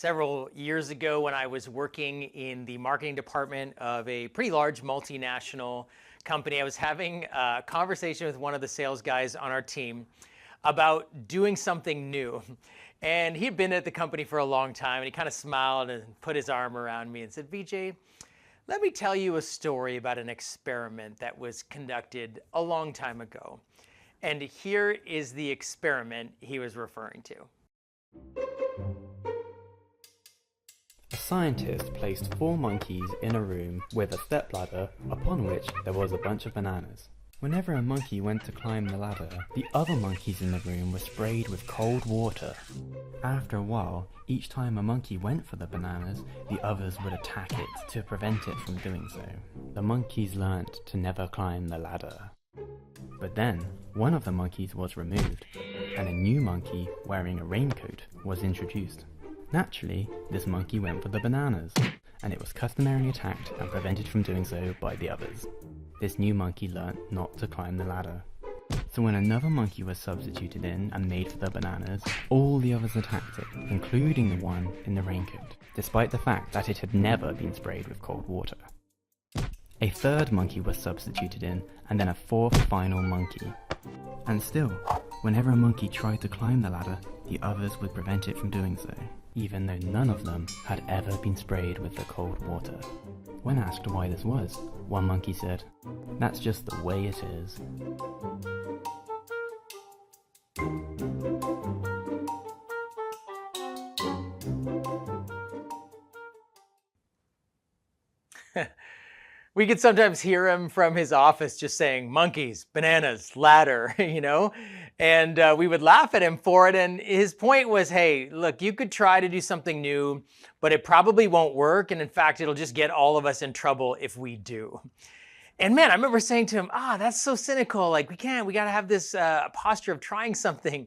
Several years ago, when I was working in the marketing department of a pretty large multinational company, I was having a conversation with one of the sales guys on our team about doing something new. And he'd been at the company for a long time, and he kind of smiled and put his arm around me and said, "VJ, let me tell you a story about an experiment that was conducted a long time ago." And here is the experiment he was referring to. A scientist placed 4 monkeys in a room with a stepladder upon which there was a bunch of bananas. Whenever a monkey went to climb the ladder, the other monkeys in the room were sprayed with cold water. After a while, each time a monkey went for the bananas, the others would attack it to prevent it from doing so. The monkeys learnt to never climb the ladder. But then, one of the monkeys was removed, and a new monkey wearing a raincoat was introduced. Naturally, this monkey went for the bananas, and it was customarily attacked and prevented from doing so by the others. This new monkey learnt not to climb the ladder. So when another monkey was substituted in and made for the bananas, all the others attacked it, including the one in the raincoat, despite the fact that it had never been sprayed with cold water. A third monkey was substituted in, and then a fourth final monkey. And still, whenever a monkey tried to climb the ladder, the others would prevent it from doing so, even though none of them had ever been sprayed with the cold water. When asked why this was, one monkey said, "That's just the way it is." We could sometimes hear him from his office just saying, "monkeys, bananas, ladder," and we would laugh at him for it. And his point was, hey, look, you could try to do something new, but it probably won't work. And in fact, it'll just get all of us in trouble if we do. And man, I remember saying to him, that's so cynical. Like, we got to have this posture of trying something.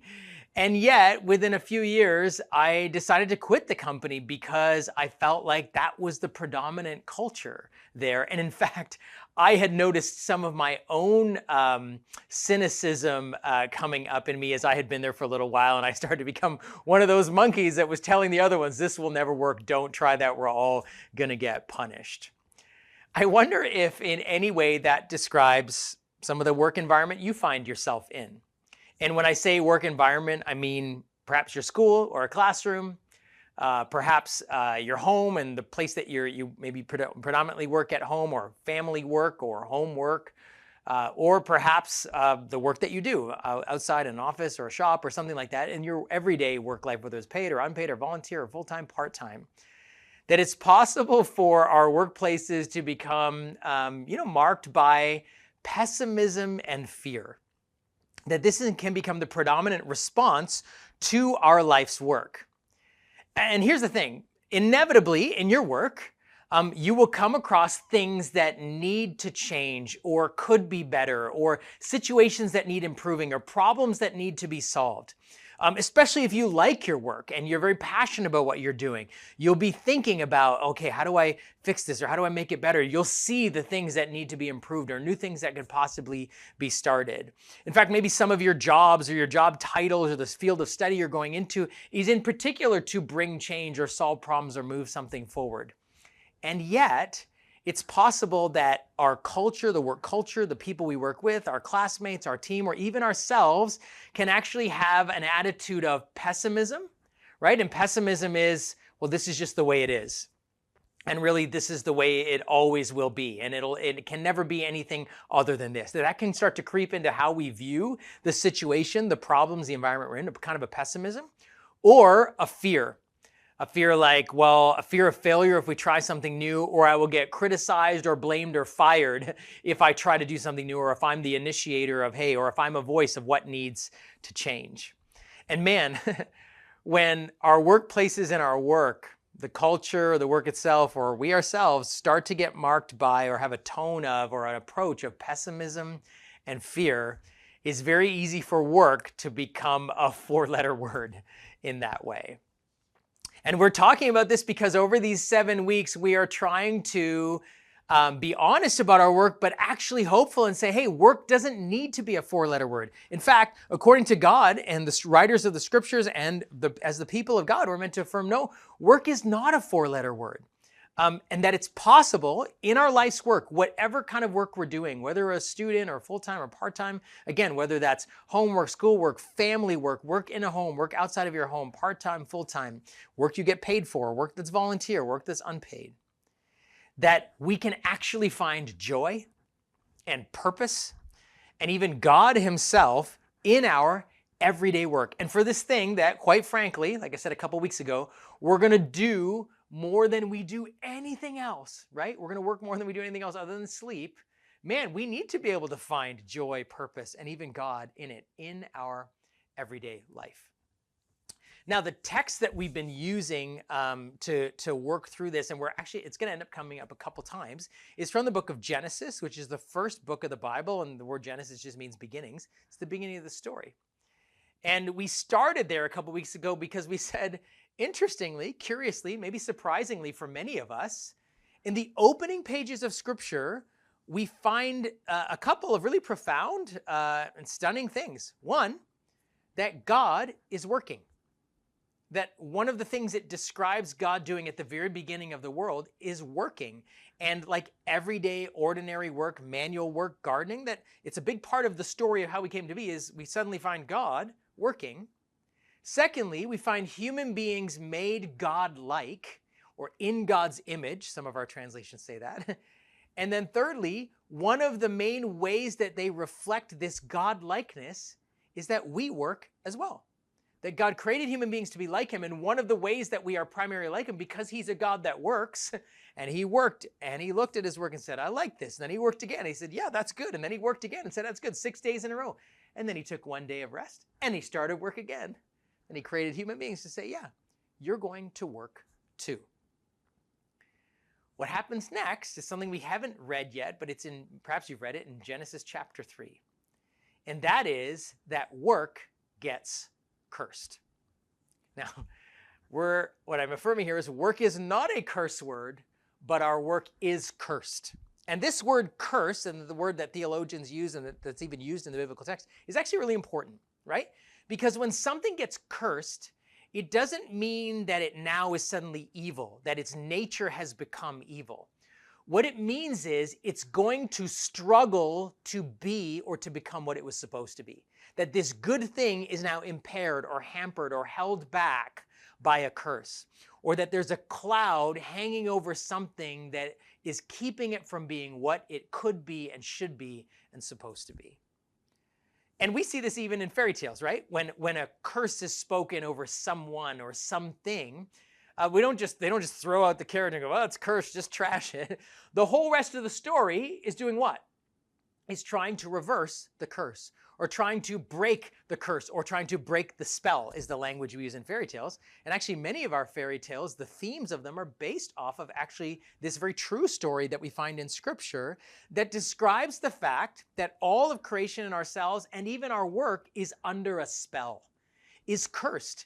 And yet, within a few years, I decided to quit the company because I felt like that was the predominant culture there. And in fact, I had noticed some of my own cynicism coming up in me as I had been there for a little while. And I started to become one of those monkeys that was telling the other ones, "This will never work. Don't try that. We're all going to get punished." I wonder if in any way that describes some of the work environment you find yourself in. And when I say work environment, I mean perhaps your school or a classroom, perhaps your home and the place that you maybe predominantly work at home, or family work or homework, or perhaps the work that you do outside an office or a shop or something like that in your everyday work life, whether it's paid or unpaid or volunteer or full-time, part-time. That it's possible for our workplaces to become marked by pessimism and fear. That this can become the predominant response to our life's work. And here's the thing, inevitably in your work, you will come across things that need to change or could be better, or situations that need improving, or problems that need to be solved. Especially if you like your work and you're very passionate about what you're doing, you'll be thinking about, okay, how do I fix this, or how do I make it better? You'll see the things that need to be improved, or new things that could possibly be started. In fact, maybe some of your jobs or your job titles or this field of study you're going into is in particular to bring change or solve problems or move something forward. And yet, it's possible that our culture, the work culture, the people we work with, our classmates, our team, or even ourselves can actually have an attitude of pessimism, right? And pessimism is, well, this is just the way it is. And really, this is the way it always will be. And it can never be anything other than this. That can start to creep into how we view the situation, the problems, the environment we're in, kind of a pessimism, or a fear. A fear like, well, a fear of failure if we try something new, or I will get criticized or blamed or fired if I try to do something new, or if I'm the initiator of, hey, or if I'm a voice of what needs to change. And man, when our workplaces and our work, the culture, the work itself, or we ourselves start to get marked by or have a tone of or an approach of pessimism and fear, it's very easy for work to become a 4-letter word in that way. And we're talking about this because over these 7 weeks, we are trying to be honest about our work, but actually hopeful and say, hey, work doesn't need to be a four-letter word. In fact, according to God and the writers of the scriptures and as the people of God, we're meant to affirm, no, work is not a four-letter word. And that it's possible in our life's work, whatever kind of work we're doing, whether we're a student or full-time or part-time, again, whether that's homework, schoolwork, family work, work in a home, work outside of your home, part-time, full-time, work you get paid for, work that's volunteer, work that's unpaid, that we can actually find joy and purpose and even God himself in our everyday work. And for this thing that, quite frankly, like I said a couple weeks ago, we're going to do more than we do anything else, right? We're going to work more than we do anything else other than sleep. Man, we need to be able to find joy, purpose, and even God in it, in our everyday life. Now, the text that we've been using to work through this, and it's going to end up coming up a couple times, is from the book of Genesis, which is the first book of the Bible, and the word Genesis just means beginnings. It's the beginning of the story. And we started there a couple weeks ago because we said, interestingly, curiously, maybe surprisingly for many of us, in the opening pages of Scripture, we find a couple of really profound and stunning things. One, that God is working. That one of the things it describes God doing at the very beginning of the world is working. And like everyday, ordinary work, manual work, gardening, that it's a big part of the story of how we came to be is we suddenly find God working. Secondly, we find human beings made God-like or in God's image. Some of our translations say that. And then thirdly, one of the main ways that they reflect this God-likeness is that we work as well. That God created human beings to be like him, and one of the ways that we are primarily like him, because he's a God that works, and he worked, and he looked at his work and said, I like this. And then he worked again. He said, yeah, that's good. And then he worked again and said, that's good, 6 days in a row. And then he took 1 day of rest, and he started work again. And he created human beings to say, yeah, you're going to work too. What happens next is something we haven't read yet, but perhaps you've read it in Genesis chapter 3. And that is that work gets cursed. Now, what I'm affirming here is work is not a curse word, but our work is cursed. And this word curse, and the word that theologians use and that's even used in the biblical text, is actually really important, right? Because when something gets cursed, it doesn't mean that it now is suddenly evil, that its nature has become evil. What it means is it's going to struggle to be or to become what it was supposed to be. That this good thing is now impaired or hampered or held back by a curse. Or that there's a cloud hanging over something that is keeping it from being what it could be and should be and supposed to be. And we see this even in fairy tales, right? When a curse is spoken over someone or something, they don't just throw out the carrot and go, well, it's cursed, just trash it. The whole rest of the story is doing what? Is trying to reverse the curse, or trying to break the curse, or trying to break the spell is the language we use in fairy tales. And actually many of our fairy tales, the themes of them are based off of actually this very true story that we find in Scripture that describes the fact that all of creation and ourselves and even our work is under a spell, is cursed.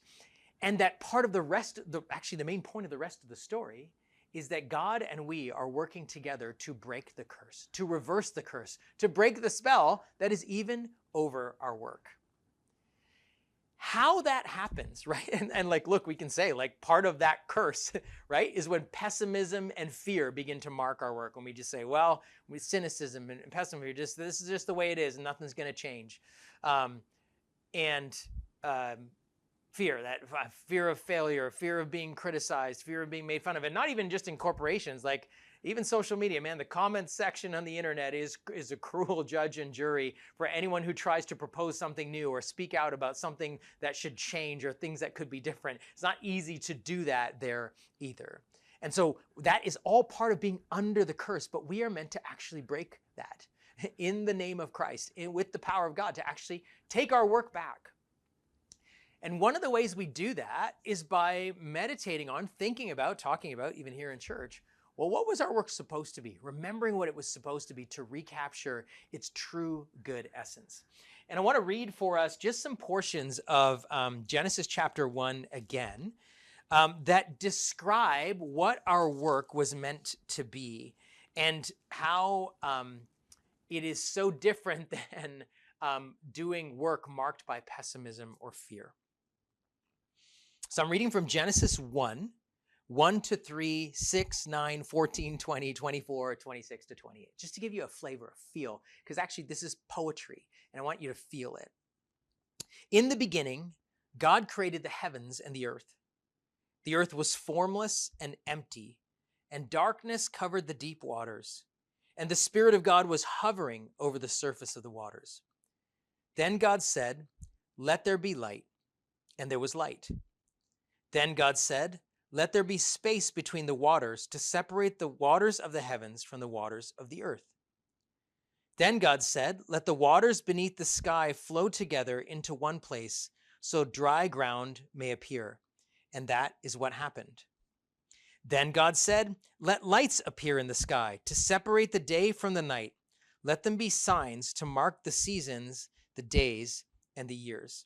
And that part of the main point of the rest of the story is that God and we are working together to break the curse, to reverse the curse, to break the spell that is even over our work. How that happens, right? And like, look, we can say like part of that curse, right, is when pessimism and fear begin to mark our work. When we just say, well, with cynicism and pessimism, this is just the way it is and nothing's going to change. Fear of failure, fear of being criticized, fear of being made fun of, and not even just in corporations, like even social media, man, the comments section on the internet is a cruel judge and jury for anyone who tries to propose something new or speak out about something that should change or things that could be different. It's not easy to do that there either. And so that is all part of being under the curse, but we are meant to actually break that in the name of Christ, with the power of God, to actually take our work back. And one of the ways we do that is by meditating on, thinking about, talking about, even here in church, well, what was our work supposed to be? Remembering what it was supposed to be to recapture its true good essence. And I want to read for us just some portions of Genesis chapter 1 again that describe what our work was meant to be and how it is so different than doing work marked by pessimism or fear. So I'm reading from Genesis 1, 1 to 3, 6, 9, 14, 20, 24, 26 to 28, just to give you a flavor, a feel, because actually this is poetry, and I want you to feel it. In the beginning, God created the heavens and the earth. The earth was formless and empty, and darkness covered the deep waters, and the Spirit of God was hovering over the surface of the waters. Then God said, "Let there be light," and there was light. Then God said, "Let there be space between the waters to separate the waters of the heavens from the waters of the earth." Then God said, "Let the waters beneath the sky flow together into one place, so dry ground may appear." And that is what happened. Then God said, "Let lights appear in the sky to separate the day from the night. Let them be signs to mark the seasons, the days, and the years."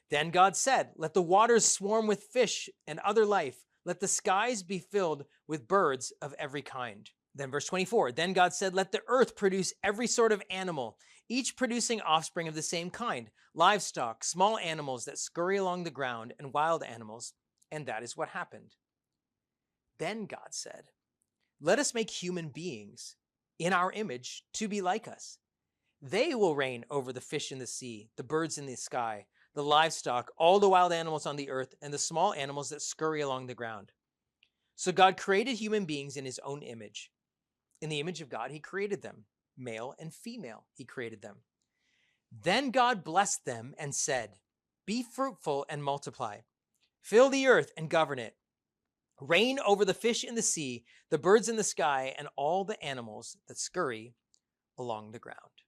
Then God said, "Let the waters swarm with fish and other life. Let the skies be filled with birds of every kind." Then verse 24, then God said, "Let the earth produce every sort of animal, each producing offspring of the same kind, livestock, small animals that scurry along the ground, and wild animals." And that is what happened. Then God said, "Let us make human beings in our image to be like us. They will reign over the fish in the sea, the birds in the sky, the livestock, all the wild animals on the earth, and the small animals that scurry along the ground." So God created human beings in his own image. In the image of God, he created them. Male and female, he created them. Then God blessed them and said, "Be fruitful and multiply. Fill the earth and govern it. Reign over the fish in the sea, the birds in the sky, and all the animals that scurry along the ground."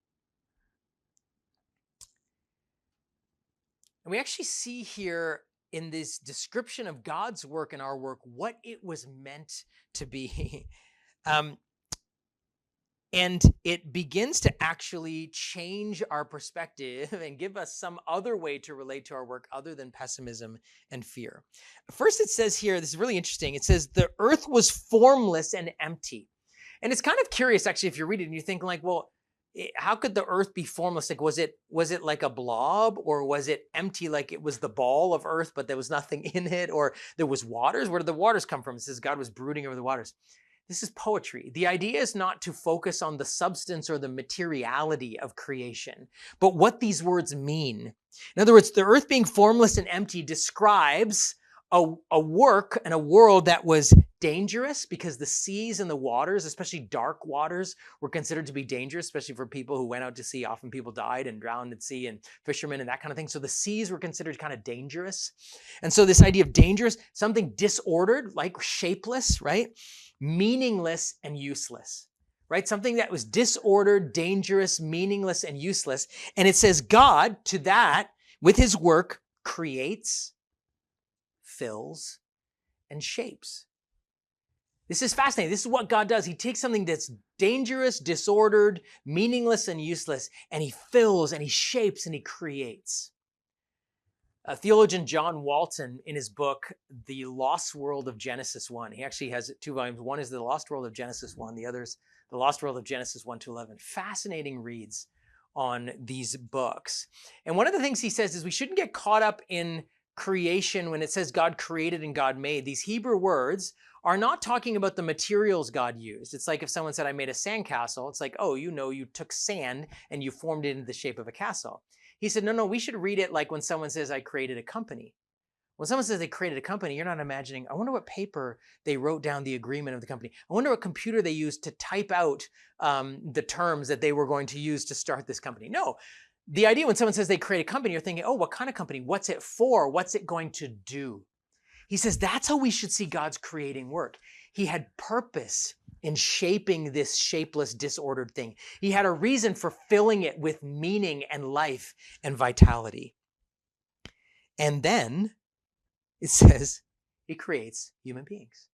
And we actually see here in this description of God's work and our work what it was meant to be. And it begins to actually change our perspective and give us some other way to relate to our work other than pessimism and fear. First, it says here, this is really interesting. It says, "The earth was formless and empty." And it's kind of curious, actually, if you read it and you think like, well, how could the earth be formless? Like, was it like a blob, or was it empty, like it was the ball of earth, but there was nothing in it, or there was waters? Where did the waters come from? It says God was brooding over the waters. This is poetry. The idea is not to focus on the substance or the materiality of creation, but what these words mean. In other words, the earth being formless and empty describes a work and a world that was dangerous, because the seas and the waters, especially dark waters, were considered to be dangerous, especially for people who went out to sea. Often people died and drowned at sea, and fishermen and that kind of thing. So the seas were considered kind of dangerous. And so this idea of dangerous, something disordered, like shapeless, right? Meaningless and useless, right? Something that was disordered, dangerous, meaningless, and useless. And it says God, to that, with his work, creates, fills, and shapes. This is fascinating. This is what God does. He takes something that's dangerous, disordered, meaningless, and useless, and he fills, and he shapes, and he creates. Theologian John Walton, in his book, The Lost World of Genesis 1, he actually has 2 volumes. One is The Lost World of Genesis 1. The other is The Lost World of Genesis 1 to 11. Fascinating reads on these books. And one of the things he says is we shouldn't get caught up in creation when it says God created and God made. These Hebrew words are not talking about the materials God used. It's like if someone said, "I made a sandcastle," it's like, oh, you took sand and you formed it into the shape of a castle. He said, no, we should read it like when someone says, "I created a company." When someone says they created a company, you're not imagining, I wonder what paper they wrote down the agreement of the company. I wonder what computer they used to type out the terms that they were going to use to start this company. No, the idea when someone says they create a company, you're thinking, oh, what kind of company? What's it for? What's it going to do? He says that's how we should see God's creating work. He had purpose in shaping this shapeless, disordered thing. He had a reason for filling it with meaning and life and vitality. And then it says he creates human beings.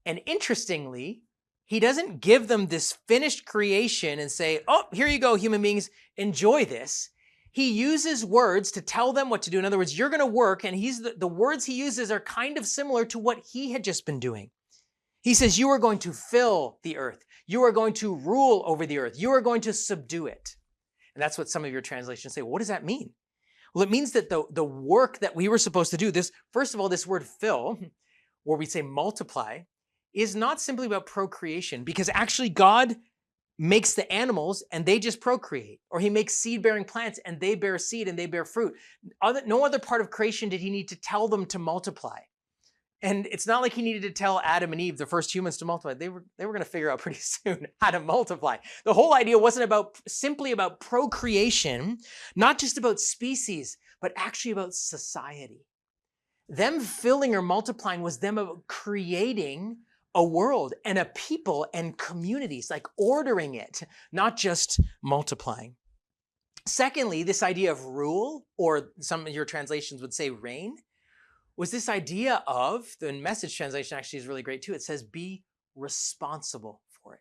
And interestingly, he doesn't give them this finished creation and say, "Oh, here you go, human beings, enjoy this." He uses words to tell them what to do. In other words, you're going to work, and the words he uses are kind of similar to what he had just been doing. He says, you are going to fill the earth. You are going to rule over the earth. You are going to subdue it. And that's what some of your translations say. Well, what does that mean? Well, it means that the work that we were supposed to do, this, first of all, this word fill, where we say multiply, is not simply about procreation, because actually God makes the animals and they just procreate, or he makes seed-bearing plants and they bear seed and they bear fruit. No other part of creation did he need to tell them to multiply. And it's not like he needed to tell Adam and Eve, the first humans, to multiply. They were going to figure out pretty soon how to multiply. The whole idea wasn't simply about procreation, not just about species, but actually about society. Them filling or multiplying was them creating a world and a people and communities, like ordering it, not just multiplying. Secondly, this idea of rule, or some of your translations would say reign, was this idea of, the Message translation actually is really great too. It says, be responsible for it.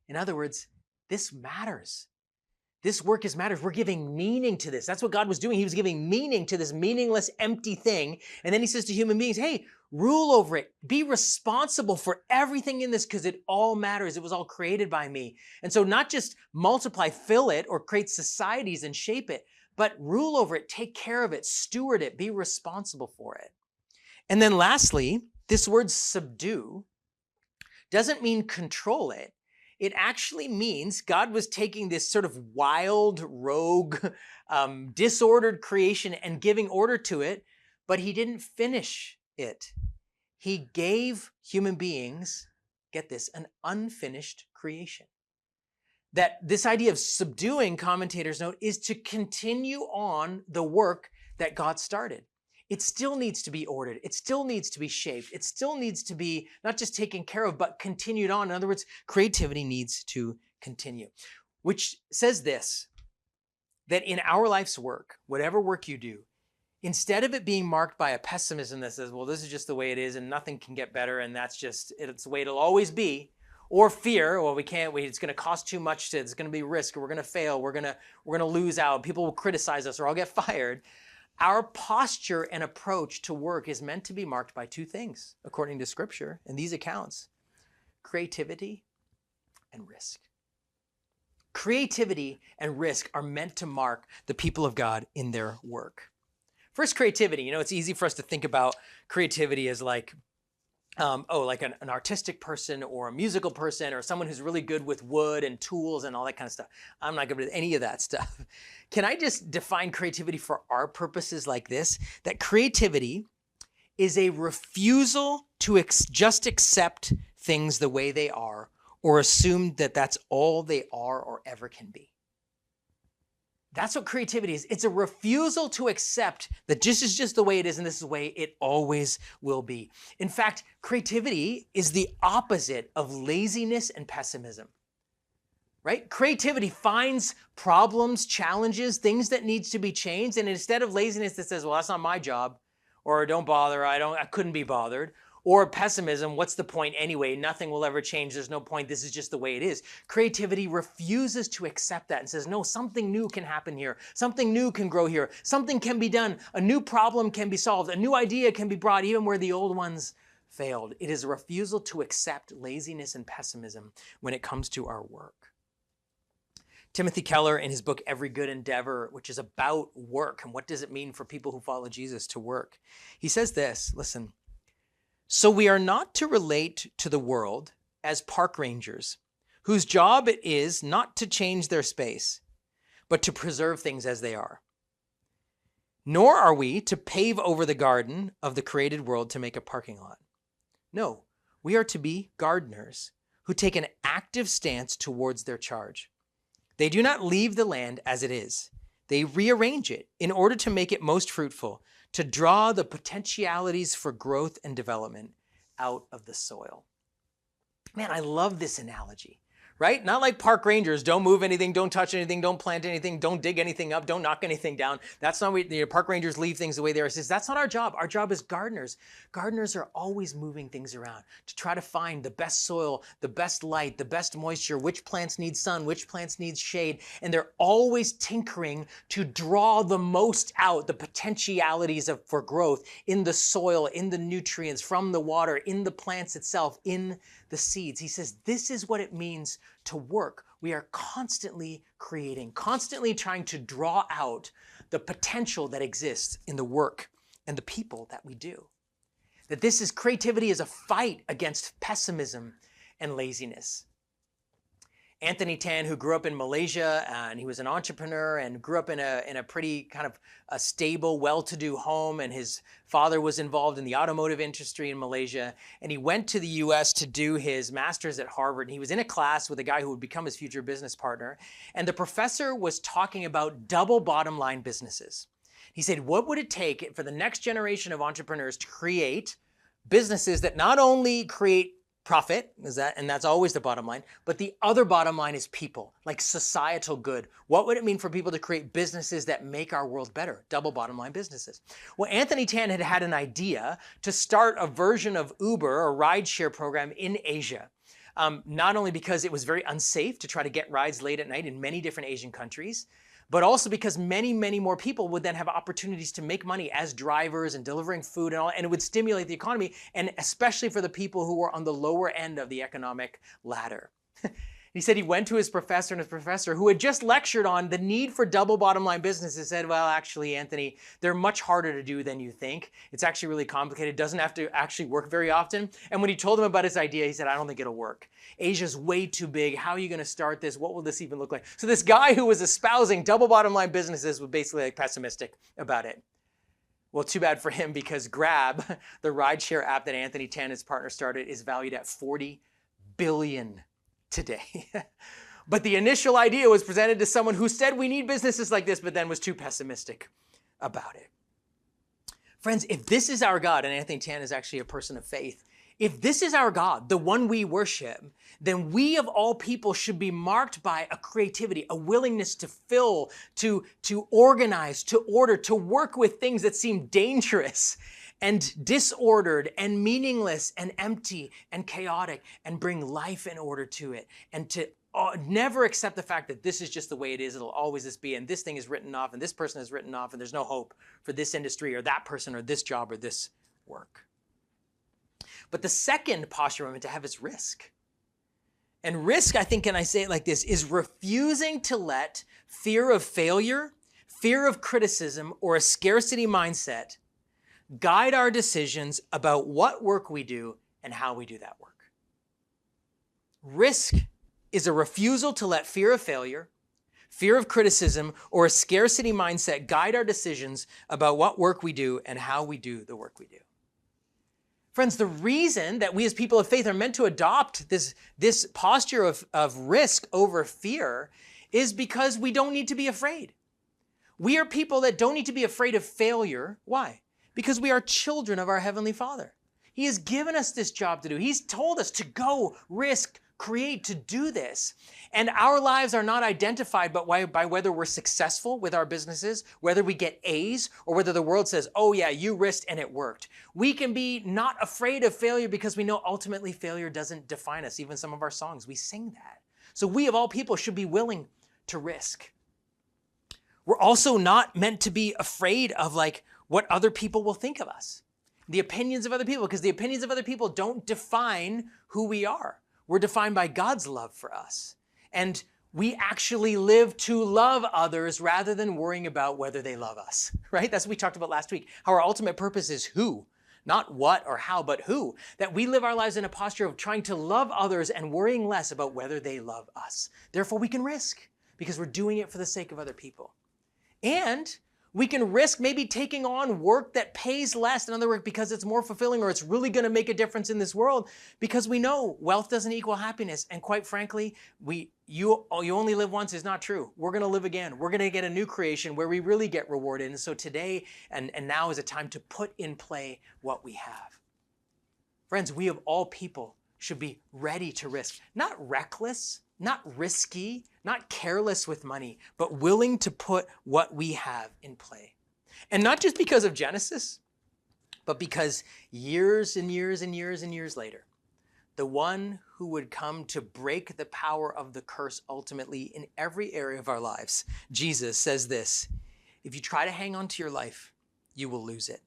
In other words, this matters. This work matters. We're giving meaning to this. That's what God was doing. He was giving meaning to this meaningless, empty thing. And then he says to human beings, hey, rule over it. Be responsible for everything in this, because it all matters. It was all created by me. And so not just multiply, fill it, or create societies and shape it, but rule over it, take care of it, steward it, be responsible for it. And then lastly, this word subdue doesn't mean control it. It actually means God was taking this sort of wild, rogue, disordered creation and giving order to it, but he didn't finish it. He gave human beings, get this, an unfinished creation. That this idea of subduing, commentators note, is to continue on the work that God started. It still needs to be ordered. It still needs to be shaped. It still needs to be not just taken care of, but continued on. In other words, creativity needs to continue. Which says this, that in our life's work, whatever work you do, instead of it being marked by a pessimism that says, well, this is just the way it is and nothing can get better and it's the way it'll always be, or fear, well, we can't wait, it's going to cost too much, it's going to be risk, or we're going to fail, we're going to lose out, people will criticize us, or I'll get fired. Our posture and approach to work is meant to be marked by two things, according to Scripture and these accounts: creativity and risk. Creativity and risk are meant to mark the people of God in their work. First, creativity. It's easy for us to think about creativity as like an artistic person or a musical person or someone who's really good with wood and tools and all that kind of stuff. I'm not good with any of that stuff. Can I just define creativity for our purposes like this? That creativity is a refusal to just accept things the way they are, or assume that that's all they are or ever can be. That's what creativity is. It's a refusal to accept that this is just the way it is and this is the way it always will be. In fact, creativity is the opposite of laziness and pessimism, right? Creativity finds problems, challenges, things that needs to be changed. And instead of laziness that says, well, that's not my job, or don't bother, I couldn't be bothered, or pessimism, what's the point anyway? Nothing will ever change. There's no point. This is just the way it is. Creativity refuses to accept that and says, no, something new can happen here. Something new can grow here. Something can be done. A new problem can be solved. A new idea can be brought even where the old ones failed. It is a refusal to accept laziness and pessimism when it comes to our work. Timothy Keller, in his book, Every Good Endeavor, which is about work and what does it mean for people who follow Jesus to work, he says this, listen, so we are not to relate to the world as park rangers, whose job it is not to change their space, but to preserve things as they are. Nor are we to pave over the garden of the created world to make a parking lot. No, we are to be gardeners who take an active stance towards their charge. They do not leave the land as it is. They rearrange it in order to make it most fruitful, to draw the potentialities for growth and development out of the soil. Man, I love this analogy, right? Not like park rangers, don't move anything, don't touch anything, don't plant anything, don't dig anything up, don't knock anything down. That's not what park rangers leave things the way they are. It says that's not our job. Our job is gardeners. Gardeners are always moving things around to try to find the best soil, the best light, the best moisture, which plants need sun, which plants need shade. And they're always tinkering to draw the most out, the potentialities for growth in the soil, in the nutrients, from the water, in the plants itself, in the seeds. He says this is what it means to work. We are constantly creating, constantly trying to draw out the potential that exists in the work and the people that we do. That this is creativity is a fight against pessimism and laziness. Anthony Tan, who grew up in Malaysia, and he was an entrepreneur and grew up in a pretty kind of a stable, well-to-do home, and his father was involved in the automotive industry in Malaysia, and he went to the US to do his master's at Harvard, and he was in a class with a guy who would become his future business partner, and the professor was talking about double bottom line businesses. He said, what would it take for the next generation of entrepreneurs to create businesses that not only create profit, and that's always the bottom line, but the other bottom line is people, like societal good. What would it mean for people to create businesses that make our world better? Double bottom line businesses. Well, Anthony Tan had an idea to start a version of Uber, a rideshare program in Asia. Not only because it was very unsafe to try to get rides late at night in many different Asian countries, but also because many, many more people would then have opportunities to make money as drivers and delivering food and all, and it would stimulate the economy, and especially for the people who were on the lower end of the economic ladder. He said he went to his professor, and his professor, who had just lectured on the need for double bottom line businesses, said, well, actually, Anthony, they're much harder to do than you think. It's actually really complicated. It doesn't have to actually work very often. And when he told him about his idea, he said, I don't think it'll work. Asia's way too big. How are you going to start this? What will this even look like? So this guy who was espousing double bottom line businesses was basically like pessimistic about it. Well, too bad for him, because Grab, the rideshare app that Anthony Tan, his partner, started, is valued at $40 billion today. But the initial idea was presented to someone who said we need businesses like this, but then was too pessimistic about it. Friends, if this is our God, and Anthony Tan is actually a person of faith, if this is our God, the one we worship, then we of all people should be marked by a creativity, a willingness to fill, to organize, to order, to work with things that seem dangerous and disordered and meaningless and empty and chaotic, and bring life and order to it, and to never accept the fact that this is just the way it is, it'll always this be, and this thing is written off, and this person is written off, and there's no hope for this industry or that person or this job or this work. But the second posture I'm meant to have is risk. And risk, I think, and I say it like this, is refusing to let fear of failure, fear of criticism, or a scarcity mindset guide our decisions about what work we do and how we do that work. Risk is a refusal to let fear of failure, fear of criticism, or a scarcity mindset guide our decisions about what work we do and how we do the work we do. Friends, the reason that we as people of faith are meant to adopt this posture of risk over fear is because we don't need to be afraid. We are people that don't need to be afraid of failure. Why? Because we are children of our Heavenly Father. He has given us this job to do. He's told us to go, risk, create, to do this. And our lives are not identified by whether we're successful with our businesses, whether we get A's, or whether the world says, oh yeah, you risked and it worked. We can be not afraid of failure because we know ultimately failure doesn't define us. Even some of our songs, we sing that. So we of all people should be willing to risk. We're also not meant to be afraid of what other people will think of us. The opinions of other people, because the opinions of other people don't define who we are. We're defined by God's love for us. And we actually live to love others rather than worrying about whether they love us, right? That's what we talked about last week. How our ultimate purpose is who, not what or how, but who. That we live our lives in a posture of trying to love others and worrying less about whether they love us. Therefore, we can risk because we're doing it for the sake of other people. And we can risk maybe taking on work that pays less than other work because it's more fulfilling or it's really going to make a difference in this world, because we know wealth doesn't equal happiness. And quite frankly, you only live once is not true. We're going to live again. We're going to get a new creation where we really get rewarded. And so today and now is a time to put in play what we have. Friends, we of all people should be ready to risk, not reckless, not risky, not careless with money, but willing to put what we have in play. And not just because of Genesis, but because years and years and years and years later, the one who would come to break the power of the curse ultimately in every area of our lives, Jesus, says this: if you try to hang on to your life, you will lose it.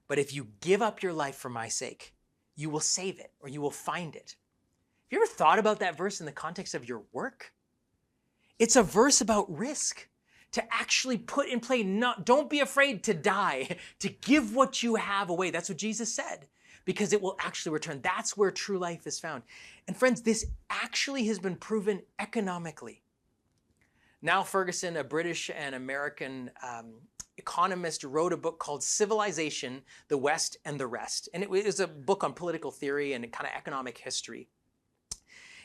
But if you give up your life for my sake, you will save it, or you will find it. Have you ever thought about that verse in the context of your work? It's a verse about risk, to actually put in play. Don't be afraid to die, to give what you have away. That's what Jesus said, because it will actually return. That's where true life is found. And friends, this actually has been proven economically. Niall Ferguson, a British and American economist, wrote a book called Civilization, the West and the Rest. And it was a book on political theory and kind of economic history.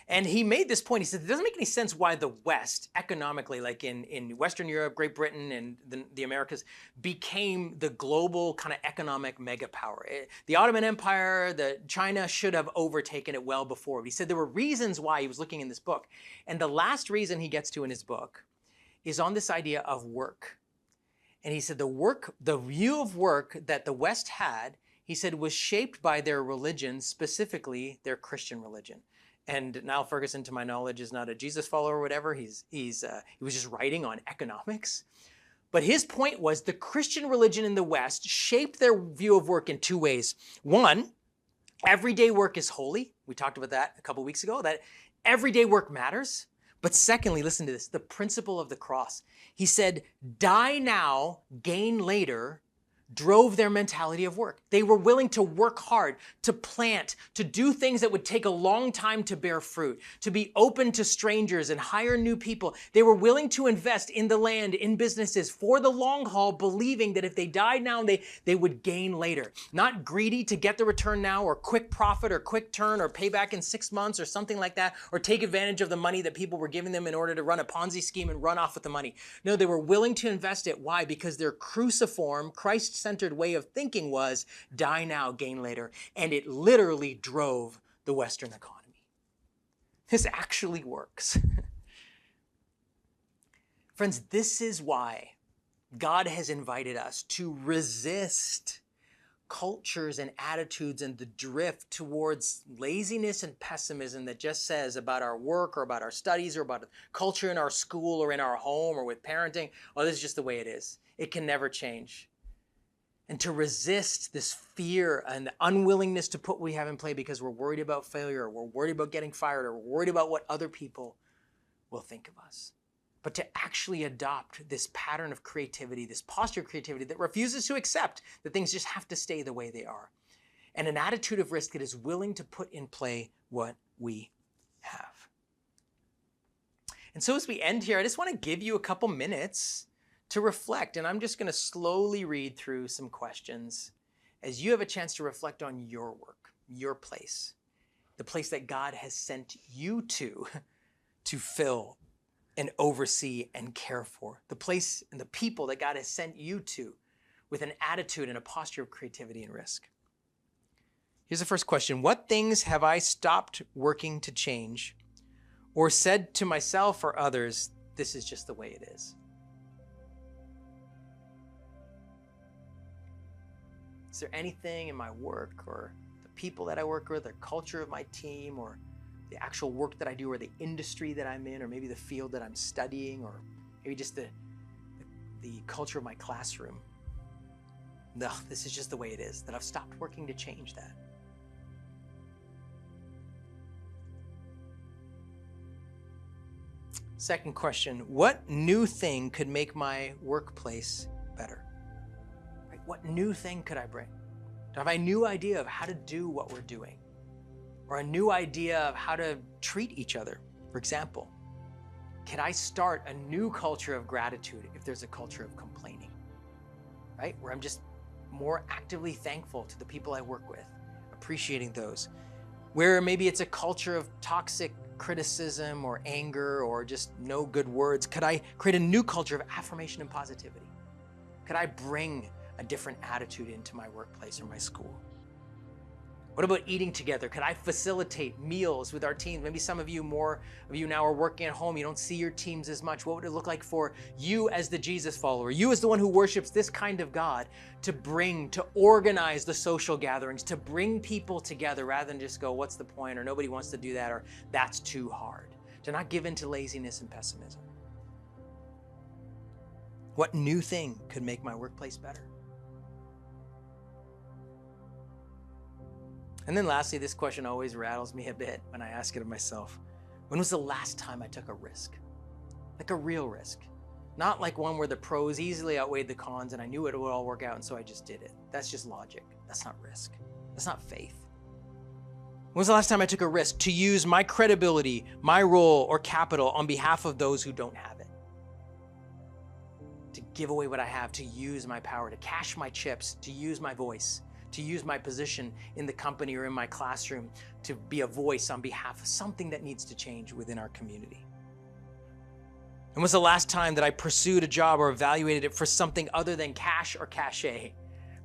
And he made this point. He said, it doesn't make any sense why the West, economically, like in Western Europe, Great Britain, and the Americas, became the global kind of economic mega power. The Ottoman Empire, China should have overtaken it well before. But he said there were reasons why. He was looking in this book. And the last reason he gets to in his book is on this idea of work. And he said the view of work that the West had, he said, was shaped by their religion, specifically their Christian religion. And Niall Ferguson, to my knowledge, is not a Jesus follower or whatever. He was just writing on economics. But his point was the Christian religion in the West shaped their view of work in two ways. One, everyday work is holy. We talked about that a couple weeks ago, that everyday work matters. But secondly, listen to this, the principle of the cross. He said, die now, gain later, drove their mentality of work. They were willing to work hard, to plant, to do things that would take a long time to bear fruit, to be open to strangers and hire new people. They were willing to invest in the land, in businesses for the long haul, believing that if they died now, they would gain later. Not greedy to get the return now, or quick profit or quick turn or payback in 6 months or something like that, or take advantage of the money that people were giving them in order to run a Ponzi scheme and run off with the money. No, they were willing to invest it. Why? Because their cruciform, Christ-centered way of thinking was die now, gain later. And it literally drove the Western economy. This actually works. Friends, this is why God has invited us to resist cultures and attitudes and the drift towards laziness and pessimism that just says about our work or about our studies or about culture in our school or in our home or with parenting, oh, this is just the way it is. It can never change. And to resist this fear and the unwillingness to put what we have in play because we're worried about failure, or we're worried about getting fired, or we're worried about what other people will think of us. But to actually adopt this pattern of creativity, this posture of creativity that refuses to accept that things just have to stay the way they are. And an attitude of risk that is willing to put in play what we have. And so as we end here, I just want to give you a couple minutes to reflect. And I'm just going to slowly read through some questions as you have a chance to reflect on your work, your place, the place that God has sent you to fill and oversee and care for, the place and the people that God has sent you to with an attitude and a posture of creativity and risk. Here's the first question. What things have I stopped working to change, or said to myself or others, this is just the way it is? Is there anything in my work or the people that I work with, the culture of my team, or the actual work that I do, or the industry that I'm in, or maybe the field that I'm studying, or maybe just the culture of my classroom? No, this is just the way it is, that I've stopped working to change that. Second question, what new thing could make my workplace better? What new thing could I bring? Do I have a new idea of how to do what we're doing? Or a new idea of how to treat each other? For example, can I start a new culture of gratitude if there's a culture of complaining? Right? Where I'm just more actively thankful to the people I work with, appreciating those. Where maybe it's a culture of toxic criticism or anger or just no good words. Could I create a new culture of affirmation and positivity? Could I bring a different attitude into my workplace or my school? What about eating together? Could I facilitate meals with our teams? Maybe some of you, more of you now are working at home. You don't see your teams as much. What would it look like for you as the Jesus follower, you as the one who worships this kind of God, to organize the social gatherings, to bring people together rather than just go, what's the point? Or nobody wants to do that, or that's too hard. To not give in to laziness and pessimism. What new thing could make my workplace better? And then lastly, this question always rattles me a bit when I ask it of myself. When was the last time I took a risk? Like a real risk. Not like one where the pros easily outweighed the cons and I knew it would all work out and so I just did it. That's just logic. That's not risk. That's not faith. When was the last time I took a risk to use my credibility, my role, or capital on behalf of those who don't have it? To give away what I have, to use my power, to cash my chips, to use my voice, to use my position in the company or in my classroom to be a voice on behalf of something that needs to change within our community. When was the last time that I pursued a job or evaluated it for something other than cash or cachet,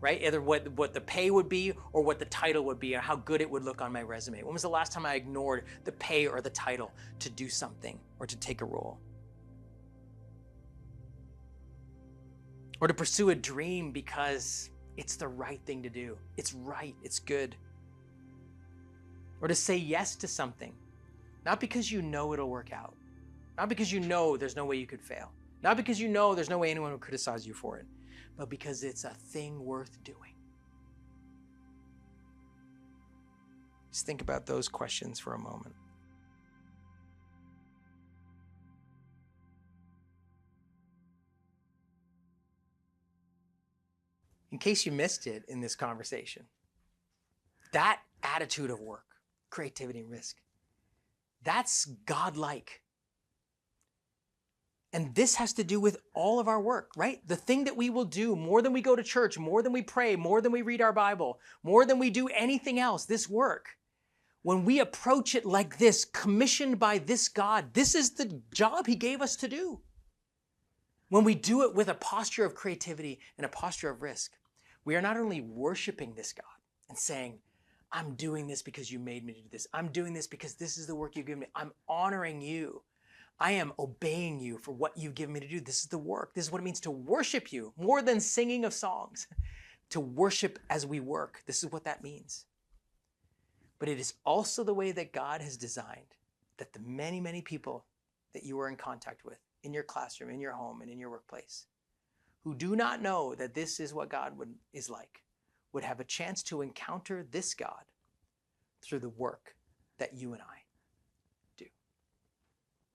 right? Either what the pay would be or what the title would be or how good it would look on my resume. When was the last time I ignored the pay or the title to do something or to take a role? Or to pursue a dream because it's the right thing to do. It's right, it's good. Or to say yes to something, not because you know it'll work out, not because you know there's no way you could fail, not because you know there's no way anyone will criticize you for it, but because it's a thing worth doing. Just think about those questions for a moment. In case you missed it in this conversation, that attitude of work, creativity, and risk, that's godlike. And this has to do with all of our work, right? The thing that we will do more than we go to church, more than we pray, more than we read our Bible, more than we do anything else, this work, when we approach it like this, commissioned by this God, this is the job He gave us to do. When we do it with a posture of creativity and a posture of risk, we are not only worshiping this God and saying, I'm doing this because you made me do this. I'm doing this because this is the work you've given me. I'm honoring you. I am obeying you for what you've given me to do. This is the work. This is what it means to worship you more than singing of songs. To worship as we work. This is what that means. But it is also the way that God has designed that the many, many people that you are in contact with in your classroom, in your home, and in your workplace, who do not know that this is what God is like, would have a chance to encounter this God through the work that you and I